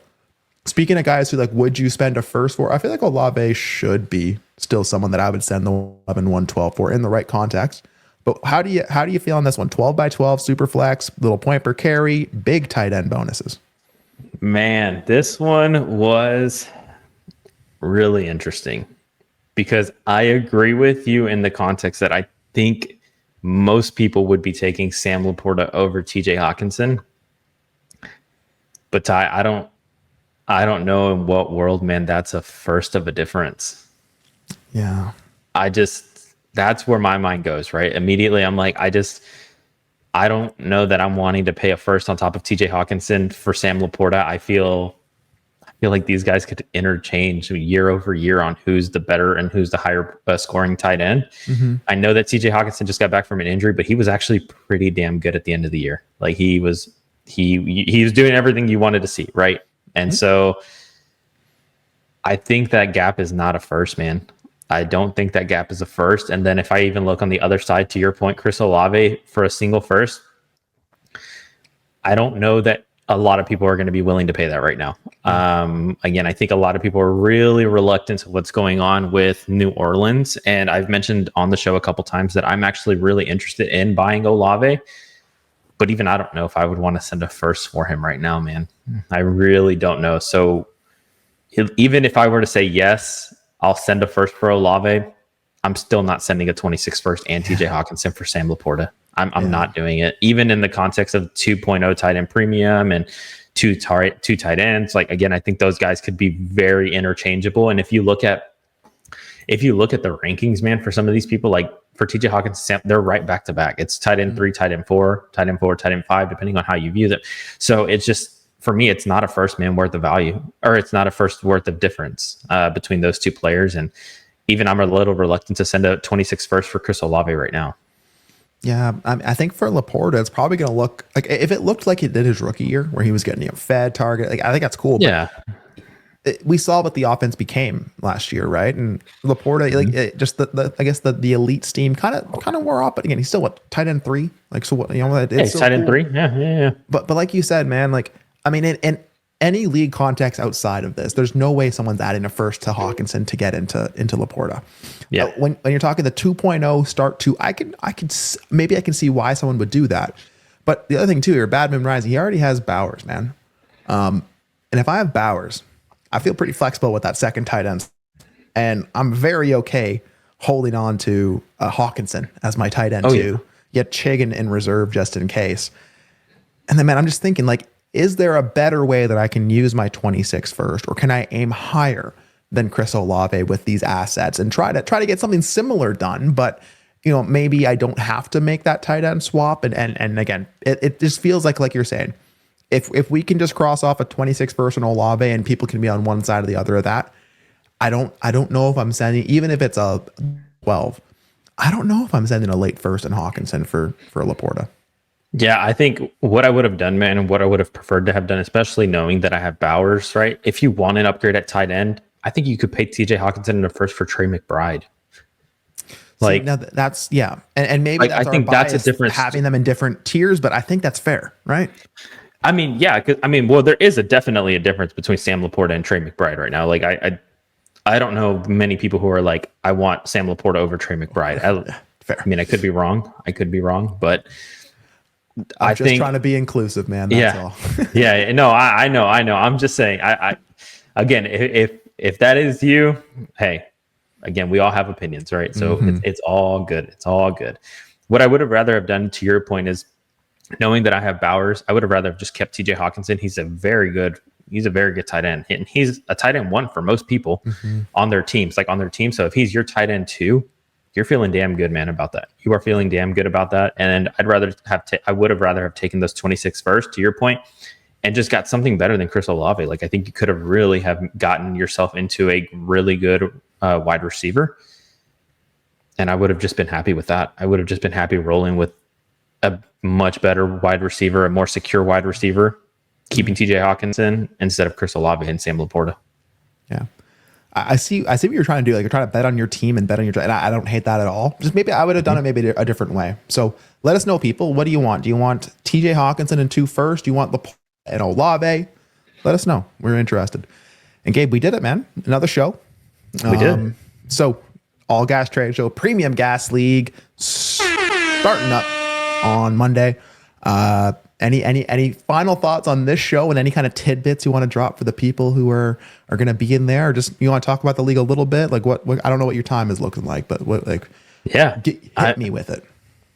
speaking of guys who would you spend a first for? I feel like Olave should be still someone that I would send the 11-112 for in the right context. But how do you feel on this one? 12 by 12 super flex, little point per carry, big tight end bonuses. Man, this one was really interesting because I agree with you in the context that I think most people would be taking Sam Laporta over TJ Hawkinson. But Ty, I don't know in what world, man, that's a first of a difference. Yeah. That's where my mind goes, right? Immediately, I'm like, I don't know that I'm wanting to pay a first on top of TJ Hawkinson for Sam Laporta. I feel like these guys could interchange year over year on who's the better and who's the higher scoring tight end. Mm-hmm. I know that TJ Hawkinson just got back from an injury, but he was actually pretty damn good at the end of the year. Like he was doing everything you wanted to see, right? And so I think that gap is not a first, man. I don't think that gap is a first. And then if I even look on the other side, to your point, Chris Olave for a single first, I don't know that a lot of people are going to be willing to pay that right now. Again, I think a lot of people are really reluctant to what's going on with New Orleans. And I've mentioned on the show a couple times that I'm actually really interested in buying Olave. But even I don't know if I would want to send a first for him right now, man. I really don't know. So even if I were to say yes, I'll send a first for Olave, I'm still not sending a 26 first and TJ Hawkinson for Sam Laporta. I'm not doing it. Even in the context of 2.0 tight end premium and two tight ends. Again, I think those guys could be very interchangeable. And if you look at the rankings, man, for some of these people, like for TJ Hawkinson, they're right back to back. It's tight end 3, tight end 4, tight end 4, tight end 5, depending on how you view them. So it's just, for me, it's not a first man worth of value, or it's not a first worth of difference between those two players. And even I'm a little reluctant to send a 26 first for Chris Olave right now. Yeah, I think for Laporta, it's probably going to look like if it looked like it did his rookie year, where he was getting fed target. I think that's cool. Yeah, we saw what the offense became last year, right? And Laporta, I guess the elite steam kind of wore off. But again, he's still tight end 3. It's tight end 3. Yeah. But like you said, man, in any league context outside of this, there's no way someone's adding a first to Hawkinson to get into Laporta. Yeah. When you're talking the 2.0 start to, I can see why someone would do that. But the other thing too, your Badman Rising, he already has Bowers, man. And if I have Bowers, I feel pretty flexible with that second tight end. And I'm very okay holding on to Hawkinson as my tight end too. Get Chigan in reserve just in case. And then, man, I'm just thinking, like, is there a better way that I can use my 26 first, or can I aim higher than Chris Olave with these assets and try to get something similar done? But maybe I don't have to make that tight end swap. And again, it just feels like you're saying, if we can just cross off a 26 first and Olave and people can be on one side or the other of that, I don't know if I'm sending, even if it's a 12, I don't know if I'm sending a late first and Hawkinson for Laporta. Yeah, I think what I would have done, man, and what I would have preferred to have done, especially knowing that I have Bowers, right? If you want an upgrade at tight end, I think you could pay TJ Hawkinson in the first for Trey McBride. Like, now that's, yeah. And maybe like, that's I think our bias, that's a difference, having them in different tiers, but I think that's fair, right? I mean, yeah, well, there is definitely a difference between Sam Laporta and Trey McBride right now. Like, I don't know many people who are like, I want Sam Laporta over Trey McBride. Fair. I mean, I could be wrong, but I'm just trying to be inclusive, man. That's all. Yeah, no, I know. I'm just saying, I again, if that is you, hey, again, we all have opinions, right? So it's all good. It's all good. What I would have rather have done, to your point, is knowing that I have Bowers, I would have rather have just kept TJ Hawkinson. He's a very good tight end. And he's a tight end 1 for most people on their teams, So if he's your tight end 2, you're feeling damn good, man, about that. You are feeling damn good about that. And I would have rather have taken those 26 first, to your point, and just got something better than Chris Olave. Like, I think you could have really have gotten yourself into a really good wide receiver. And I would have just been happy with that. I would have just been happy rolling with a much better wide receiver, a more secure wide receiver, keeping TJ Hawkinson instead of Chris Olave and Sam Laporta. Yeah. I see what you're trying to do. Like, you're trying to bet on your team and bet on your, and I don't hate that at all. Just maybe I would have done it maybe a different way. So let us know, people. What do you want? Do you want TJ Hawkinson in 2 first? Do you want Laporta and Olave? Let us know. We're interested. And Gabe, we did it, man. Another show. We did. So all gas trade show, premium gas league starting up on Monday. Any final thoughts on this show and any kind of tidbits you want to drop for the people who are going to be in there? Or just, you want to talk about the league a little bit? Like what I don't know what your time is looking like, but hit me with it.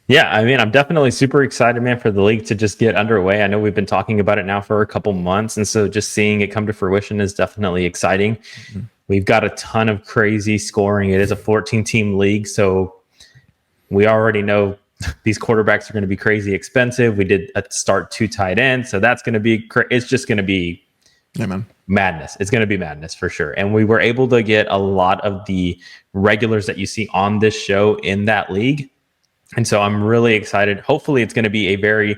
Yeah, I mean, I'm definitely super excited, man, for the league to just get underway. I know we've been talking about it now for a couple months, and so just seeing it come to fruition is definitely exciting. We've got a ton of crazy scoring. It is a 14-team league, so we already know these quarterbacks are going to be crazy expensive. We did start 2 tight ends, so that's going to be it's just going to be madness. It's going to be madness for sure. And we were able to get a lot of the regulars that you see on this show in that league. And so I'm really excited. Hopefully it's going to be a very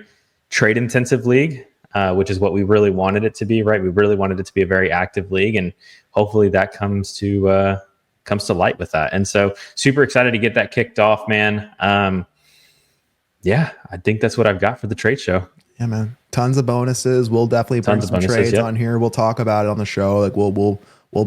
trade intensive league, which is what we really wanted it to be, right? We really wanted it to be a very active league, and hopefully that comes to light with that. And so super excited to get that kicked off, man. Yeah, I think that's what I've got for the trade show. Yeah, man. Tons of bonuses. We'll definitely bring some trades on here. We'll talk about it on the show. Like we'll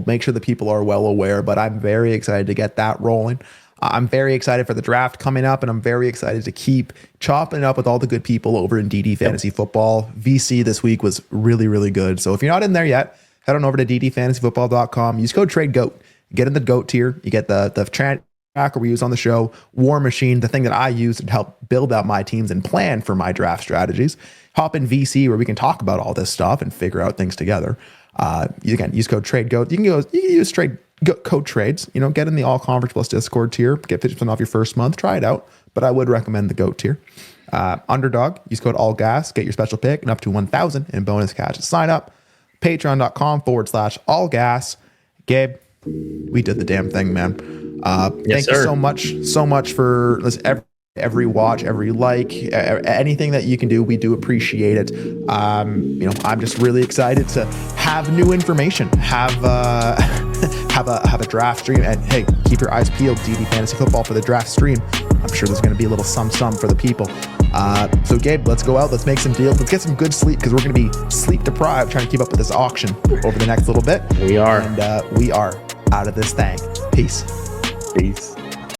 make sure the people are well aware, but I'm very excited to get that rolling. I'm very excited for the draft coming up, and I'm very excited to keep chopping it up with all the good people over in DD Fantasy Football. VC this week was really, really good. So if you're not in there yet, head on over to ddfantasyfootball.com. Use code TRADEGOAT. Get in the GOAT tier. You get the tracker we use on the show, War Machine, the thing that I use to help build out my teams and plan for my draft strategies. Hop in VC where we can talk about all this stuff and figure out things together. You can use code TRADEGOAT. You can use code trades, get in the all conference plus Discord tier, get 50% off your first month, try it out. But I would recommend the GOAT tier. Underdog, use code ALLGAS, get your special pick and up to 1,000 in bonus cash. Sign up, patreon.com/allgas. Gabe, we did the damn thing, man. Thank you so much for every watch, every like, anything that you can do. We do appreciate it. I'm just really excited to have new information, have a draft stream, and hey, keep your eyes peeled, DD Fantasy Football, for the draft stream. I'm sure there's going to be a little sum for the people. So Gabe, let's go out, let's make some deals, let's get some good sleep, because we're going to be sleep deprived trying to keep up with this auction over the next little bit. We are. And we are out of this thing. Peace.